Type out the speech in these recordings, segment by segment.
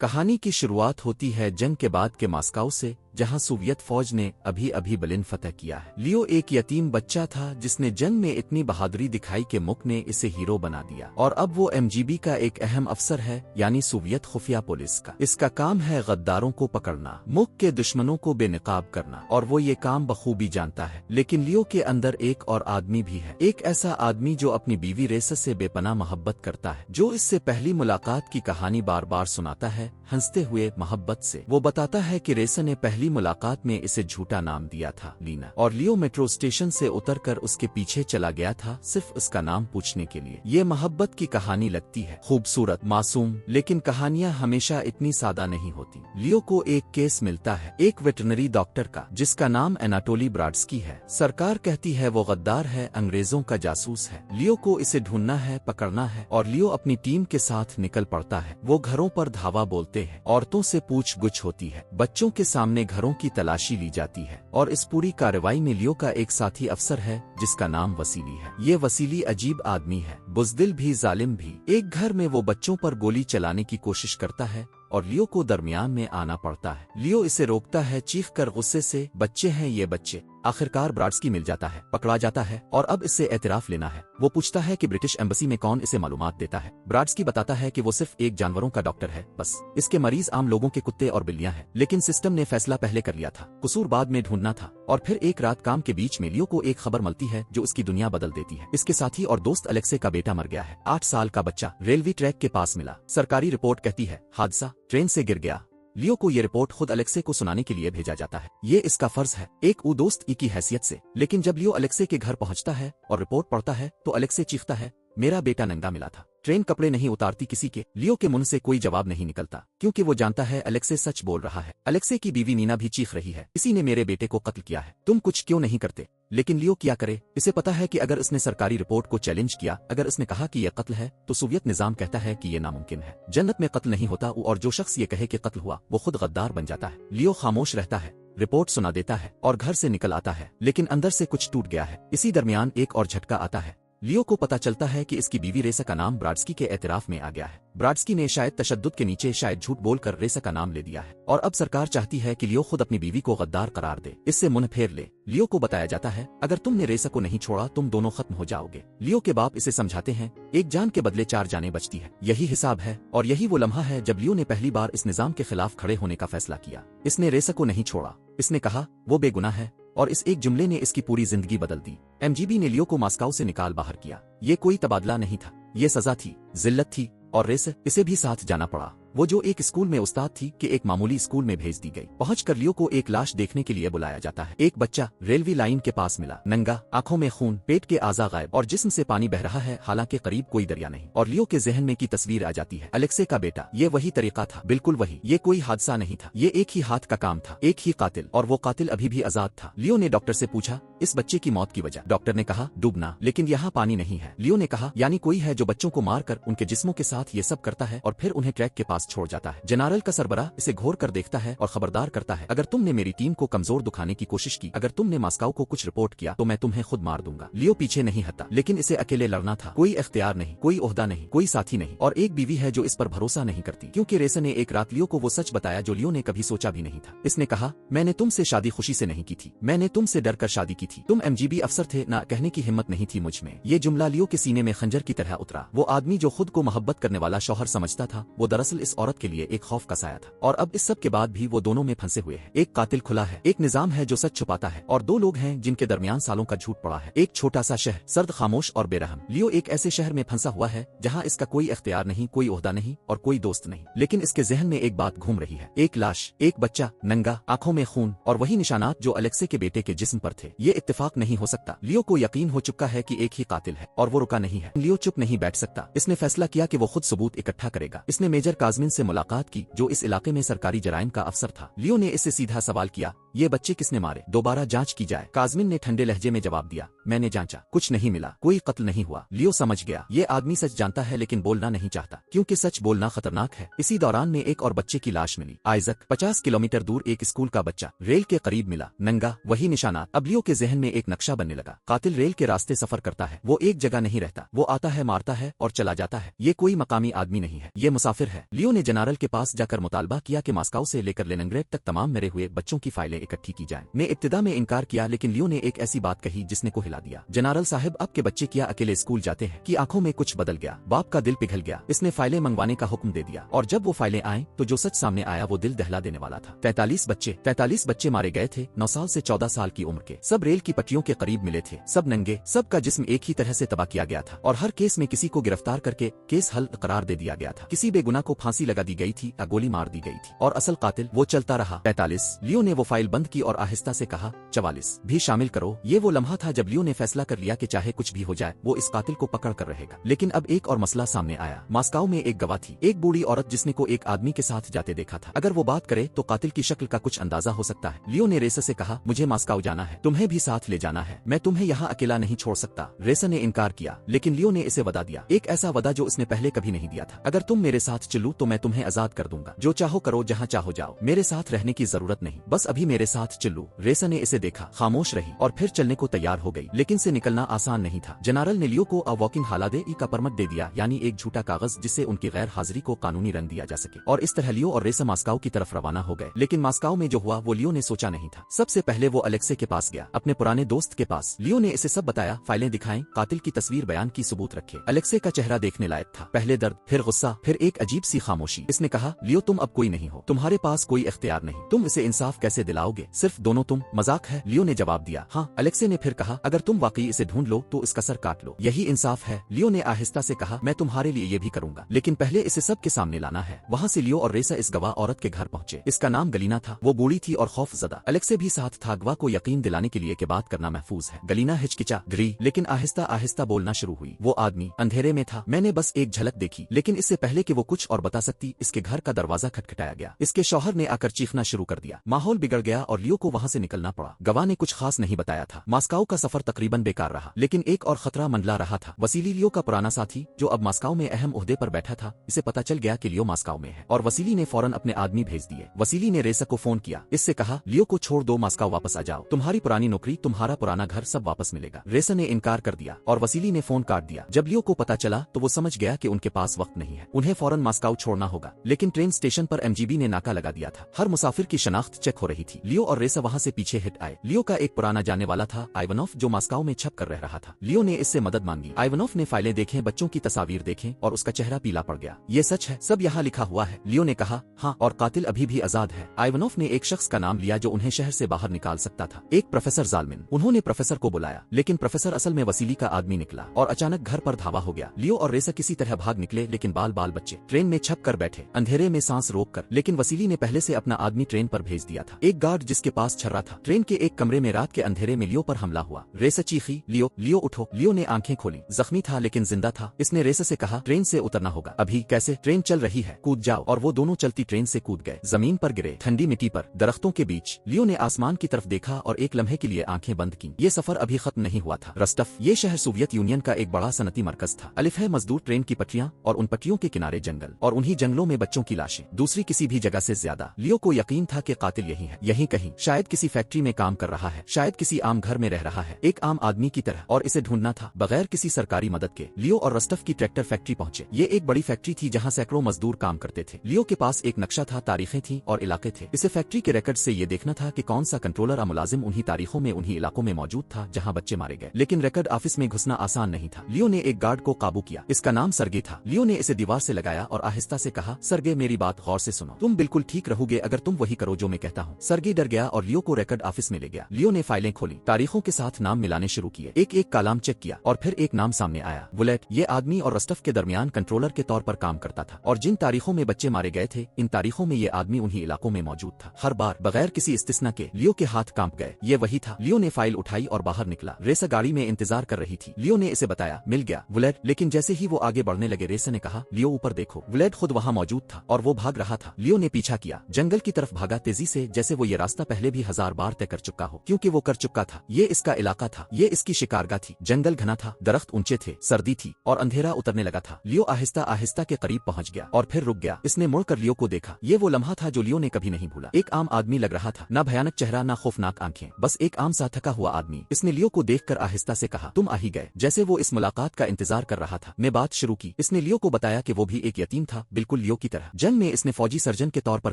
کہانی کی شروعات ہوتی ہے جنگ کے بعد کے ماسکو سے، جہاں سوویت فوج نے ابھی برلن فتح کیا ہے۔ لیو ایک یتیم بچہ تھا جس نے جنگ میں اتنی بہادری دکھائی کہ مک نے اسے ہیرو بنا دیا، اور اب وہ MGB کا ایک اہم افسر ہے، یعنی سوویت خفیہ پولیس کا۔ اس کا کام ہے غداروں کو پکڑنا، مک کے دشمنوں کو بے نقاب کرنا، اور وہ یہ کام بخوبی جانتا ہے۔ لیکن لیو کے اندر ایک اور آدمی بھی ہے، ایک ایسا آدمی جو اپنی بیوی ریسا سے بے پناہ محبت کرتا ہے، جو اس سے پہلی ملاقات کی کہانی بار بار سناتا ہے، ہنستے ہوئے محبت سے۔ وہ بتاتا ہے کہ ریسا نے پہلی ملاقات میں اسے جھوٹا نام دیا تھا، لینا، اور لیو میٹرو اسٹیشن سے اتر کر اس کے پیچھے چلا گیا تھا صرف اس کا نام پوچھنے کے لیے۔ یہ محبت کی کہانی لگتی ہے خوبصورت، معصوم، لیکن کہانیاں ہمیشہ اتنی سادہ نہیں ہوتی۔ لیو کو ایک کیس ملتا ہے، ایک ویٹرنری ڈاکٹر کا، جس کا نام اناٹولی براڈسکی ہے۔ سرکار کہتی ہے وہ غدار ہے، انگریزوں کا جاسوس ہے۔ لیو کو اسے ڈھونڈنا ہے، پکڑنا ہے، اور لیو اپنی ٹیم کے ساتھ نکل پڑتا ہے۔ وہ گھروں پر دھاوا بولتے ہیں، عورتوں سے پوچھ گچھ ہوتی ہے، بچوں کے سامنے گھروں کی تلاشی لی جاتی ہے، اور اس پوری کارروائی میں لیو کا ایک ساتھی افسر ہے جس کا نام وسیلی ہے۔ یہ وسیلی عجیب آدمی ہے، بزدل بھی، ظالم بھی۔ ایک گھر میں وہ بچوں پر گولی چلانے کی کوشش کرتا ہے اور لیو کو درمیان میں آنا پڑتا ہے۔ لیو اسے روکتا ہے، چیخ کر غصے سے، بچے ہیں یہ بچے۔ آخرکار براڈسکی مل جاتا ہے، پکڑا جاتا ہے، اور اب اس سے اعتراف لینا ہے۔ وہ پوچھتا ہے کہ برٹش ایمبسی میں کون اسے معلومات دیتا ہے۔ براڈسکی بتاتا ہے کہ وہ صرف ایک جانوروں کا ڈاکٹر ہے، بس اس کے مریض عام لوگوں کے کتے اور بلیاں ہیں، لیکن سسٹم نے فیصلہ پہلے کر لیا تھا، قصور بعد میں ڈھونڈنا تھا۔ اور پھر ایک رات کام کے بیچ میں لیو کو ایک خبر ملتی ہے جو اس کی دنیا بدل دیتی ہے۔ اس کے ساتھی اور دوست الیکسے کا بیٹا مر گیا ہے، 8 سال کا بچہ ریلوے ٹریک کے پاس ملا۔ سرکاری رپورٹ کہتی ہے حادثہ، ٹرین سے گر گیا۔ لیو کو یہ رپورٹ خود الیکسے کو سنانے کے لیے بھیجا جاتا ہے، یہ اس کا فرض ہے، ایک دوست کی حیثیت سے۔ لیکن جب لیو الیکسے کے گھر پہنچتا ہے اور رپورٹ پڑھتا ہے تو الیکسے چیختا ہے، میرا بیٹا ننگا ملا تھا، ٹرین کپڑے نہیں اتارتی کسی کے۔ لیو کے منہ سے کوئی جواب نہیں نکلتا، کیونکہ وہ جانتا ہے الیکسے سچ بول رہا ہے۔ الیکسے کی بیوی نینا بھی چیخ رہی ہے، کسی نے میرے بیٹے کو قتل کیا ہے، تم کچھ کیوں نہیں کرتے؟ لیکن لیو کیا کرے؟ اسے پتا ہے کہ اگر اس نے سرکاری رپورٹ کو چیلنج کیا، اگر اس نے کہا کہ یہ قتل ہے، تو سوویت نظام کہتا ہے کہ یہ ناممکن ہے، جنت میں قتل نہیں ہوتا، اور جو شخص یہ کہے کہ قتل ہوا وہ خود غدار بن جاتا ہے۔ لیو خاموش رہتا ہے، رپورٹ سنا دیتا ہے، اور گھر سے نکل آتا ہے، لیکن اندر سے کچھ ٹوٹ گیا ہے۔ اسی درمیان ایک اور جھٹکا آتا ہے، لیو کو پتا چلتا ہے کہ اس کی بیوی ریسا کا نام براڈسکی کے اعتراف میں آ گیا ہے۔ براڈسکی نے شاید تشدد کے نیچے شاید جھوٹ بول کر ریسا کا نام لے دیا ہے، اور اب سرکار چاہتی ہے کہ لیو خود اپنی بیوی کو غدار قرار دے، اس سے منہ پھیر لے۔ لیو کو بتایا جاتا ہے اگر تم نے ریسا کو نہیں چھوڑا تم دونوں ختم ہو جاؤ گے۔ لیو کے باپ اسے سمجھاتے ہیں ایک جان کے بدلے 4 جانیں بچتی ہے، یہی حساب ہے، اور یہی وہ لمحہ ہے جب لیو نے پہلی بار اس نظام کے خلاف کھڑے ہونے کا فیصلہ کیا۔ اس نے ریسا کو نہیں چھوڑا، اس نے کہا وہ بے گناہ ہے، اور اس ایک جملے نے اس کی پوری زندگی بدل دی۔ MGB نے لیو کو ماسکو سے نکال باہر کیا، یہ کوئی تبادلہ نہیں تھا، یہ سزا تھی، ذلت تھی، اور ریسا اسے بھی ساتھ جانا پڑا۔ وہ جو ایک اسکول میں استاد تھی کہ ایک معمولی اسکول میں بھیج دی گئی۔ پہنچ کر لیو کو ایک لاش دیکھنے کے لیے بلایا جاتا ہے، ایک بچہ ریلوے لائن کے پاس ملا، ننگا، آنکھوں میں خون، پیٹ کے اعضاء غائب، اور جسم سے پانی بہ رہا ہے، حالانکہ قریب کوئی دریا نہیں۔ اور لیو کے ذہن میں کی تصویر آ جاتی ہے، الیکسے کا بیٹا، یہ وہی طریقہ تھا، بالکل وہی، یہ کوئی حادثہ نہیں تھا، یہ ایک ہی ہاتھ کا کام تھا، ایک ہی قاتل، اور وہ قاتل ابھی بھی آزاد تھا۔ لیو نے ڈاکٹر سے پوچھا اس بچے کی موت کی وجہ؟ ڈاکٹر نے کہا ڈوبنا، لیکن یہاں پانی نہیں ہے۔ لیو نے کہا یعنی کوئی ہے جو بچوں کو مار کر ان کے جسموں کے ساتھ یہ سب کرتا ہے اور پھر انہیں ٹریک کے پاس چھوڑ جاتا ہے۔ جنرل کا سربراہ اسے گھور کر دیکھتا ہے اور خبردار کرتا ہے اگر تم نے میری ٹیم کو کمزور دکھانے کی کوشش کی، اگر تم نے ماسکو کو کچھ رپورٹ کیا تو میں تمہیں خود مار دوں گا۔ لیو پیچھے نہیں ہٹتا، لیکن اسے اکیلے لڑنا تھا، کوئی اختیار نہیں، کوئی عہدہ نہیں، کوئی ساتھی نہیں، اور ایک بیوی ہے جو اس پر بھروسہ نہیں کرتی، کیونکہ ریسا نے ایک رات لیو کو وہ سچ بتایا جو لیو نے کبھی سوچا بھی نہیں تھا۔ اس نے کہا میں نے تم سے شادی خوشی سے نہیں کی تھی، میں نے تم سے ڈر کر شادی کی تھی، تم MGB افسر تھے، نہ کہنے کی ہمت نہیں تھی مجھ میں۔ یہ جملہ لیو کے سینے میں خنجر کی طرح اترا۔ وہ آدمی جو خود کو محبت کرنے والا شوہر سمجھتا تھا، وہ دراصل اس عورت کے لیے ایک خوف کا سایہ تھا، اور اب اس سب کے بعد بھی وہ دونوں میں پھنسے ہوئے ہیں۔ ایک قاتل کھلا ہے، ایک نظام ہے جو سچ چھپاتا ہے، اور 2 لوگ ہیں جن کے درمیان سالوں کا جھوٹ پڑا ہے۔ ایک چھوٹا سا شہر، سرد، خاموش اور بے رحم۔ لیو ایک ایسے شہر میں پھنسا ہوا ہے جہاں اس کا کوئی اختیار نہیں، کوئی عہدہ نہیں، اور کوئی دوست نہیں، لیکن اس کے ذہن میں ایک بات گھوم رہی ہے، ایک لاش، ایک بچہ، ننگا، آنکھوں میں خون، اور وہی نشانات جو الیکسے کے بیٹے کے جسم پر تھے۔ یہ اتفاق نہیں ہو سکتا۔ لیو کو یقین ہو چکا ہے کہ ایک ہی قاتل ہے، اور وہ رکا نہیں ہے۔ لیو چپ نہیں بیٹھ سکتا، اس نے فیصلہ کیا کہ وہ خود ثبوت اکٹھا کرے گا۔ اس نے میجر کازمن سے ملاقات کی جو اس علاقے میں سرکاری جرائم کا افسر تھا۔ لیو نے اس سے سیدھا سوال کیا ये बच्चे किसने मारे, दोबारा जांच की जाए। काज़मिन ने ठंडे लहजे में जवाब दिया, मैंने जांचा, कुछ नहीं मिला, कोई कत्ल नहीं हुआ। लियो समझ गया, ये आदमी सच जानता है लेकिन बोलना नहीं चाहता, क्योंकि सच बोलना खतरनाक है। इसी दौरान में एक और बच्चे की लाश मिली। आइजक, 50 किलोमीटर दूर एक स्कूल का बच्चा, रेल के करीब मिला, नंगा, वही निशानात। अब लियो के जहन में एक नक्शा बनने लगा। कातिल रेल के रास्ते सफर करता है, वो एक जगह नहीं रहता, वो आता है, मारता है और चला जाता है। ये कोई मकामी आदमी नहीं है, ये मुसाफिर है। लियो ने जनरल के पास जाकर मुतालबा किया कि मॉस्को से लेकर लेनिनग्रेड तक तमाम मरे हुए बच्चों की फाइलें इकट्ठी की जाएं। ने इब्तिदा में इनकार किया, लेकिन लियो ने एक ऐसी बात कही जिसने को हिला दिया। जनरल साहब, अब के बच्चे क्या अकेले स्कूल जाते हैं? कि आंखों में कुछ बदल गया, बाप का दिल पिघल गया। इसने फाइलें मंगवाने का हुक्म दे दिया, और जब वो फाइलें आए तो जो सच सामने आया वो दिल दहला देने वाला था। 43 बच्चे मारे गए थे, 9 साल से 14 साल की उम्र के। सब रेल की पटरियों के करीब मिले थे, सब नंगे, सबका जिस्म एक ही तरह से तबाह किया गया था, और हर केस में किसी को गिरफ्तार करके केस हल करार दे दिया गया था। किसी बेगुनाह को फांसी लगा दी गई थी या गोली मार दी गई थी, और असल कातिल वो चलता रहा। 45। लियो ने वो फाइल बंद की और आहिस्ता से कहा, 44 भी शामिल करो। ये वो लम्हा था जब लियो ने फैसला कर लिया कि चाहे कुछ भी हो जाए वो इस कातिल को पकड़ कर रहेगा। लेकिन अब एक और मसला सामने आया। मॉस्को में एक गवाह थी, एक बूढ़ी औरत जिसने को एक आदमी के साथ जाते देखा था। अगर वो बात करे तो कातिल की शक्ल का कुछ अंदाजा हो सकता है। लियो ने रेसा से कहा, मुझे मॉस्को जाना है, तुम्हें भी साथ ले जाना है, मैं तुम्हें यहाँ अकेला नहीं छोड़ सकता। रेसा ने इनकार किया, लेकिन लियो ने इसे वदा दिया, एक ऐसा वदा जो उसने पहले कभी नहीं दिया था। अगर तुम मेरे साथ चलूं तो मैं तुम्हें आजाद कर दूंगा, जो चाहो करो, जहाँ चाहो जाओ, मेरे साथ रहने की जरूरत नहीं, बस अभी मेरे साथ चलूं। रेसा ने इसे देखा, खामोश रही और फिर चलने को तैयार हो गई, लेकिन से निकलना आसान नहीं था। जनरल ने लियो को अ वॉकिंग हालादे का परमिट दे दिया, यानी एक झूठा कागज जिससे उनकी गैर हाजिरी को कानूनी रंग दिया जा सके, और इस तरह लियो और रेसा मॉस्को की तरफ रवाना हो गए। लेकिन मॉस्को में जो हुआ वो लियो ने सोचा नहीं था। सबसे पहले वो अलेक्से के पास गया, अपने पुराने दोस्त के पास। लियो ने इसे सब बताया, फाइलें दिखाएं, कातिल की तस्वीर बयान की सबूत रखे। अलेक्से का चेहरा देखने लायक था, पहले दर्द, फिर गुस्सा, फिर एक अजीब सी खामोशी। इसने कहा, लियो तुम अब कोई नहीं हो, तुम्हारे पास कोई इख्तियार नहीं, तुम इसे इंसाफ कैसे दिलाओगे? सिर्फ दोनों तुम? मजाक है। लियो ने जवाब दिया, हाँ। अलेक्से ने फिर कहा, अगर तुम वाकई इसे ढूंढ लो तो इसका सर काट लो, यही इंसाफ है। लियो ने आहिस्ता से कहा, मैं तुम्हारे लिए ये भी करूंगा, लेकिन पहले इसे सब के सामने लाना है। वहाँ से लियो और रेसा इस गवाह औरत के घर पहुंचे। इसका नाम गलीना था, वो बूढ़ी थी और खौफजदा। अलेक्से भी साथ था। गवाह को यकीन दिलाने के लिए कि बात करना महफूज है। गलीना हिचकिचा डरी, लेकिन आहिस्ता आहिस्ता बोलना शुरू हुई। वो आदमी अंधेरे में था, मैंने बस एक झलक देखी, लेकिन इससे पहले कि वो कुछ और बता सकती, इसके घर का दरवाजा खटखटाया गया। इसके शौहर ने आकर चीखना शुरू कर दिया। माहौल बिगड़ गया और लियो को वहाँ से निकलना पड़ा। गवाह ने कुछ खास नहीं बताया था। मॉस्को का सफर तकरीबन बेकार रहा, लेकिन एक और खतरा मंडला रहा था। वसीली लियो का पुराना साथी, जो अब मॉस्को में अहम ओहदे पर बैठा था, इसे पता चल गया कि लियो मॉस्को में है, और वसीली ने फौरन अपने आदमी भेज दिए। वसीली ने रेसा को फोन किया, इससे कहा, लियो को छोड़ दो, मॉस्को वापस आ जाओ, तुम्हारी पुरानी नौकरी, तुम्हारा पुराना घर सब वापस मिलेगा। रेसा ने इनकार कर दिया और वसीली ने फोन काट दिया। जब लियो को पता चला तो वो समझ गया कि उनके पास वक्त नहीं है, उन्हें फौरन मॉस्को छोड़ना होगा। लेकिन ट्रेन स्टेशन पर एमजीबी ने नाका लगा दिया था, हर मुसाफिर की शनाख्त चेक हो रही थी। लियो और रेसा वहाँ से पीछे हिट आए। लियो का एक पुराना जाने वाला था, आइवनोफ, जो मॉस्को में छप कर रह रहा था। लियो ने इससे मदद मांगी। आइवनोफ ने फाइलें देखें, बच्चों की तस्वीर देखें, और उसका चेहरा पीला पड़ गया। ये सच है, सब यहाँ लिखा हुआ है। लियो ने कहा, हाँ, और कातिल अभी भी आजाद है। आइवनोफ ने एक शख्स का नाम लिया जो उन्हें शहर से बाहर निकाल सकता था, एक प्रोफेसर जालमिन। उन्होंने प्रोफेसर को बुलाया, लेकिन प्रोफेसर असल में वसीली का आदमी निकला और अचानक घर पर धावा हो गया। लियो और रेसा किसी तरह भाग निकले, लेकिन बाल बच्चे ट्रेन में छप कर बैठे, अंधेरे में सांस रोक कर। लेकिन वसीली ने पहले से अपना आदमी ट्रेन पर भेज दिया था, एक गार्ड जिसके पास छर्रा था। ट्रेन के एक कमरे में रात के अंधेरे में लियो पर हमला हुआ। रेसा चीखी, लियो, लियो उठो। लियो ने आंखें खोली, जख्मी था लेकिन जिंदा था। इसने रेसा से कहा, ट्रेन से उतरना होगा। अभी? कैसे? ट्रेन चल रही है, कूद जाओ। और वो दोनों चलती ट्रेन से कूद गए, जमीन पर गिरे, ठंडी मिट्टी पर, दरख्तों के बीच। लियो ने आसमान की तरफ देखा और एक लम्हे के लिए आंखें बंद की। ये सफर अभी खत्म नहीं हुआ था। रस्टफ, ये शहर सोवियत यूनियन का एक बड़ा सनती मरकज था। अलिफ है मजदूर ट्रेन की पटरियां, और उन पटरियों के किनारे जंगल, और उन्हीं जंगलों में बच्चों की लाशें, दूसरी किसी भी जगह से ज्यादा। लियो को यकीन था कि कातिल यही है, यहीं कहीं, शायद किसी फैक्ट्री में काम कर रहा है, शायद किसी आम घर में रह रहा है, एक आम आदमी की तरह, और इसे ढूंढना था बगैर किसी सरकारी मदद के। लियो और रस्टफ की ट्रैक्टर फैक्ट्री पहुंचे। ये एक बड़ी फैक्ट्री थी जहां सैकड़ों मजदूर काम करते थे। लियो के पास एक नक्शा था, तारीखें थी और इलाके थे। इसे फैक्ट्री के रिकॉर्ड से ये देखना था कि कौन सा कंट्रोलर या मुलाजिम उन्हीं तारीखों में उन्हीं इलाकों में मौजूद था जहां बच्चे मारे गए। लेकिन रिकॉर्ड ऑफिस में घुसना आसान नहीं था। लियो ने एक गार्ड को काबू किया, इसका नाम सरगे था। लियो ने इसे दीवार से लगाया और आहिस्ता से कहा, सरगे, मेरी बात गौर से सुनो, तुम बिल्कुल ठीक रहोगे अगर तुम वही करो जो मैं कहता हूँ। सरगे डर गया और लियो को रिकॉर्ड ऑफिस में ले गया। लियो ने फाइलें खोली, तारीखों के साथ नाम मिलाने शुरू किए, एक एक कालाम चेक किया, और फिर एक नाम सामने आया, बुलेट। ये आदमी और रस्टफ के दरमियान कंट्रोलर के तौर पर काम करता था, और जिन तारीखों में बच्चे मारे गए थे, इन तारीखों में ये आदमी उन्हीं इलाकों में मौजूद था। हर बार बगैर किसी इस्तिस्ना के लियो के हाथ कांप गए। ये वही था। लियो ने फाइल उठाई और बाहर निकला। रेसा गाड़ी में इंतजार कर रही थी। लियो ने इसे बताया, मिल गया बुलेट। लेकिन जैसे ही वो आगे बढ़ने लगे, रेसा ने कहा, लियो ऊपर देखो। बुलेट खुद वहाँ मौजूद था और वो भाग रहा था। लियो ने पीछा किया, जंगल की तरफ भागा, तेजी से, जैसे वो ये راستہ پہلے بھی 1000 बार तय कर चुका हो, क्योंकि वो कर चुका था। ये इसका इलाका था, ये इसकी शिकारगाह थी। जंगल घना था, दरख्त ऊंचे थे, सर्दी थी और अंधेरा उतरने लगा था। लियो आहिस्ता आहिस्ता के करीब पहुंच गया और फिर रुक गया। इसने मुड़कर लियो को देखा। ये वो लम्हा था जो लियो ने कभी नहीं भूला। एक आम आदमी लग रहा था, ना भयानक चेहरा ना खौफनाक आंखें, बस एक आम सा थका हुआ आदमी। इसने लियो को देखकर आहिस्ता से कहा, तुम आ ही गए, जैसे वो इस मुलाकात का इंतजार कर रहा था। ने बात शुरू की। इसने लियो को बताया कि वो भी एक यतीम था, बिल्कुल लियो की तरह। जंग में इसने फौजी सर्जन के तौर पर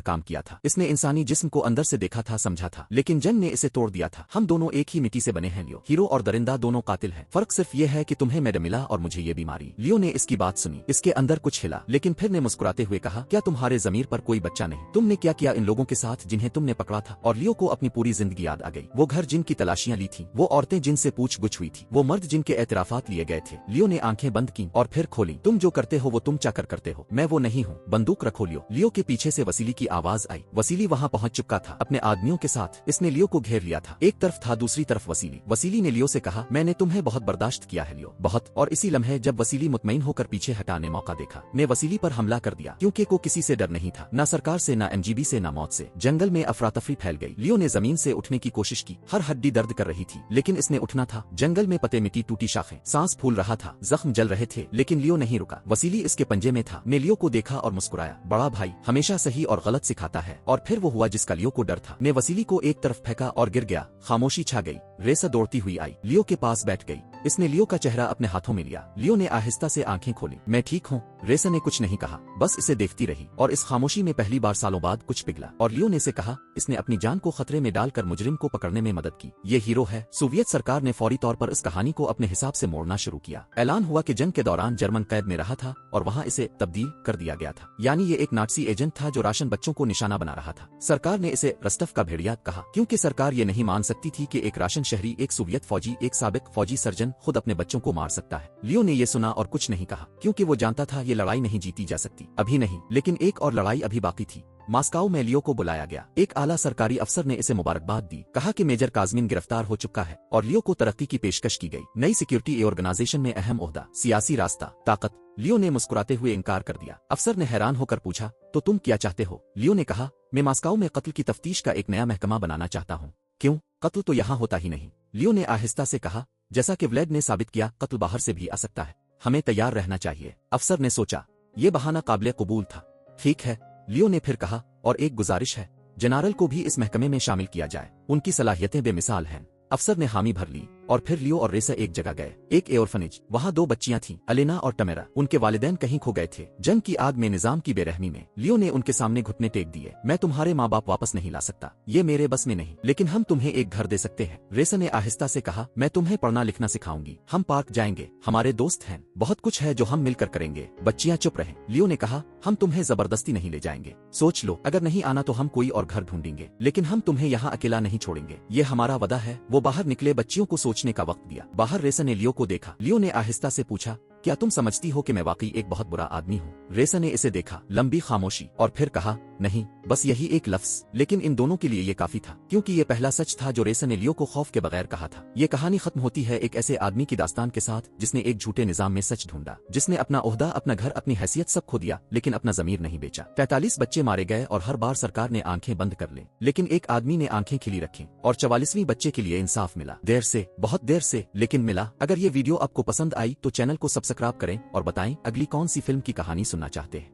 काम किया था। इसने इंसानी जिस्म को अंदर से देखा था, समझा था, लेकिन जंग ने इसे तोड़ दिया था। हम दोनों एक ही मिट्टी से बने हैं लियो। हीरो और दरिंदा दोनों कातिल हैं, फर्क सिर्फ ये है कि तुम्हें मेडल मिला और मुझे ये बीमारी। लियो ने इसकी बात सुनी। इसके अंदर कुछ हिला, लेकिन फिर ने मुस्कुराते हुए कहा, क्या तुम्हारे ज़मीर पर कोई बच्चा नहीं? तुमने क्या किया इन लोगों के साथ जिन्हें तुमने पकड़ा था? और लियो को अपनी पूरी जिंदगी याद आ गई। वो घर जिनकी तलाशियां ली थी, वो औरतें जिनसे पूछ गुछ हुई थी, वो मर्द जिनके एतराफात लिए गए थे। लियो ने आंखें बंद की और फिर खोली। तुम जो करते हो वो तुम चाकर करते हो, मैं वो नहीं हूँ। बंदूक रखो लियो। लियो के पीछे से वसीली की आवाज आई। वसीली वहाँ पहुँच चुका था अपने आदमियों के साथ। इसने लियो को घेर लिया था। एक तरफ था, दूसरी तरफ वसीली। वसीली ने लियो से कहा, मैंने तुम्हें बहुत बर्दाश्त किया है लियो, बहुत। और इसी लम्हे जब वसीली मुतमईन होकर पीछे हटाने मौका देखा, ने वसीली पर हमला कर दिया, क्योंकि को किसी से डर नहीं था, ना सरकार से, ना एमजीबी से, ना मौत से। जंगल में अफरा-तफरी फैल गई। लियो ने जमीन से उठने की कोशिश की, हर हड्डी दर्द कर रही थी, लेकिन इसने उठना था। जंगल में पते मिट्टी, टूटी शाखें, सांस फूल रहा था, जख्म जल रहे थे, लेकिन लियो नहीं रुका। वसीली इसके पंजे में था। ने लियो को देखा और मुस्कुराया। बड़ा भाई हमेशा सही और गलत सिखाता है। और फिर वो हुआ जिसका लियो को डर था। ने वसीली को एक तरफ फेंका और गिर गया। खामोशी छा गई। रेसा दौड़ती हुई आई, लियो के पास बैठ गई। इसने लियो का चेहरा अपने हाथों में लिया। लियो ने आहिस्ता से आंखें खोली। मैं ठीक हूँ। रेसा ने कुछ नहीं कहा, बस इसे देखती रही। और इस खामोशी में पहली बार सालों बाद कुछ पिघला। और लियो ने इसे कहा, इसने अपनी जान को खतरे में डालकर मुजरिम को पकड़ने में मदद की। ये हीरो है। सोवियत सरकार ने फौरी तौर पर इस कहानी को अपने हिसाब से मोड़ना शुरू किया। ऐलान हुआ कि जंग के दौरान जर्मन कैद में रहा था और वहाँ इसे तब्दील कर दिया गया था। यानी ये एक नाटसी एजेंट था जो राशन बच्चों को निशाना बना रहा था। सरकार ने इसे रस्तफ का भेड़िया कहा, क्योंकि सरकार ये नहीं मान सकती थी कि एक राशन शहरी, एक सोवियत फौजी, एक साबिक फौजी सर्जन खुद अपने बच्चों को मार सकता है। लियो ने ये सुना और कुछ नहीं कहा, क्योंकि वो जानता था ये लड़ाई नहीं जीती जा सकती, अभी नहीं। लेकिन एक और लड़ाई अभी बाकी थी। मॉस्को में लियो को बुलाया गया। एक आला सरकारी अफसर ने इसे मुबारकबाद दी। कहा कि मेजर काज़मिन गिरफ्तार हो चुका है और लियो को तरक्की की पेशकश की गई। नई सिक्योरिटी ऑर्गेनाइजेशन में अहम ओहदा, सियासी रास्ता, ताकत। लियो ने मुस्कुराते हुए इनकार कर दिया। अफसर ने हैरान होकर पूछा, तो तुम क्या चाहते हो? लियो ने कहा, मैं मॉस्को में कत्ल की तफ्तीश का एक नया महकमा बनाना चाहता हूँ। क्यों? कत्ल तो यहाँ होता ही नहीं। लियो ने आहिस्ता से कहा, जैसा कि व्लेड ने साबित किया, कत्ल बाहर से भी आ सकता है, हमें तैयार रहना चाहिए। अफसर ने सोचा, ये बहाना काबिल कबूल था। ठीक है, लियो ने फिर कहा, और एक गुजारिश है, जनरल को भी इस महकमे में शामिल किया जाए, उनकी सलाहियतें बेमिसाल हैं। अफसर ने हामी भर ली और फिर लियो और रेसा एक जगह गए, एक ऑर्फनेज। वहाँ 2 बच्चियां थीं, अलेना और टमेरा। उनके वालिदैन कहीं खो गए थे। जंग की आग में, निजाम की बेरहमी में। लियो ने उनके सामने घुटने टेक दिए। मैं तुम्हारे माँ बाप वापस नहीं ला सकता, ये मेरे बस में नहीं, लेकिन हम तुम्हें एक घर दे सकते हैं। रेसा ने आहिस्ता से कहा, मैं तुम्हें पढ़ना लिखना सिखाऊंगी, हम पार्क जाएंगे, हमारे दोस्त हैं, बहुत कुछ है जो हम मिलकर करेंगे। बच्चियां चुप रहे। लियो ने कहा, हम तुम्हें जबरदस्ती नहीं ले जाएंगे, सोच लो, अगर नहीं आना तो हम कोई और घर ढूंढेंगे, लेकिन हम तुम्हें यहाँ अकेला नहीं छोड़ेंगे, ये हमारा वादा है। वो बाहर निकले। बच्चियों को सोचने का वक्त दिया। बाहर रेसा ने लियो को देखा। लियो ने आहिस्ता से पूछा, क्या तुम समझती हो कि मैं वाकई एक बहुत बुरा आदमी हूँ? रेसा ने इसे देखा। लंबी खामोशी और फिर कहा, नहीं, बस यही एक लफ्ज। लेकिन इन दोनों के लिए ये काफी था, क्योंकि ये पहला सच था जो रेसा ने लियो को खौफ के बगैर कहा था। ये कहानी खत्म होती है एक ऐसे आदमी की दास्तान के साथ जिसने एक झूठे निजाम में सच ढूंढा, जिसने अपना ओहदा, अपना घर, अपनी हैसियत सब खो दिया, लेकिन अपना जमीर नहीं बेचा। 43 बच्चे मारे गए और हर बार सरकार ने आंखें बंद कर ली, लेकिन एक आदमी ने आंखें खिली रखी और 44वें बच्चे के लिए इंसाफ मिला। देर से, बहुत देर से, लेकिन मिला। अगर ये वीडियो आपको पसंद आई तो चैनल को सब्सक्राइब करें और बताएं अगली कौन सी फिल्म की कहानी सुनना चाहते हैं।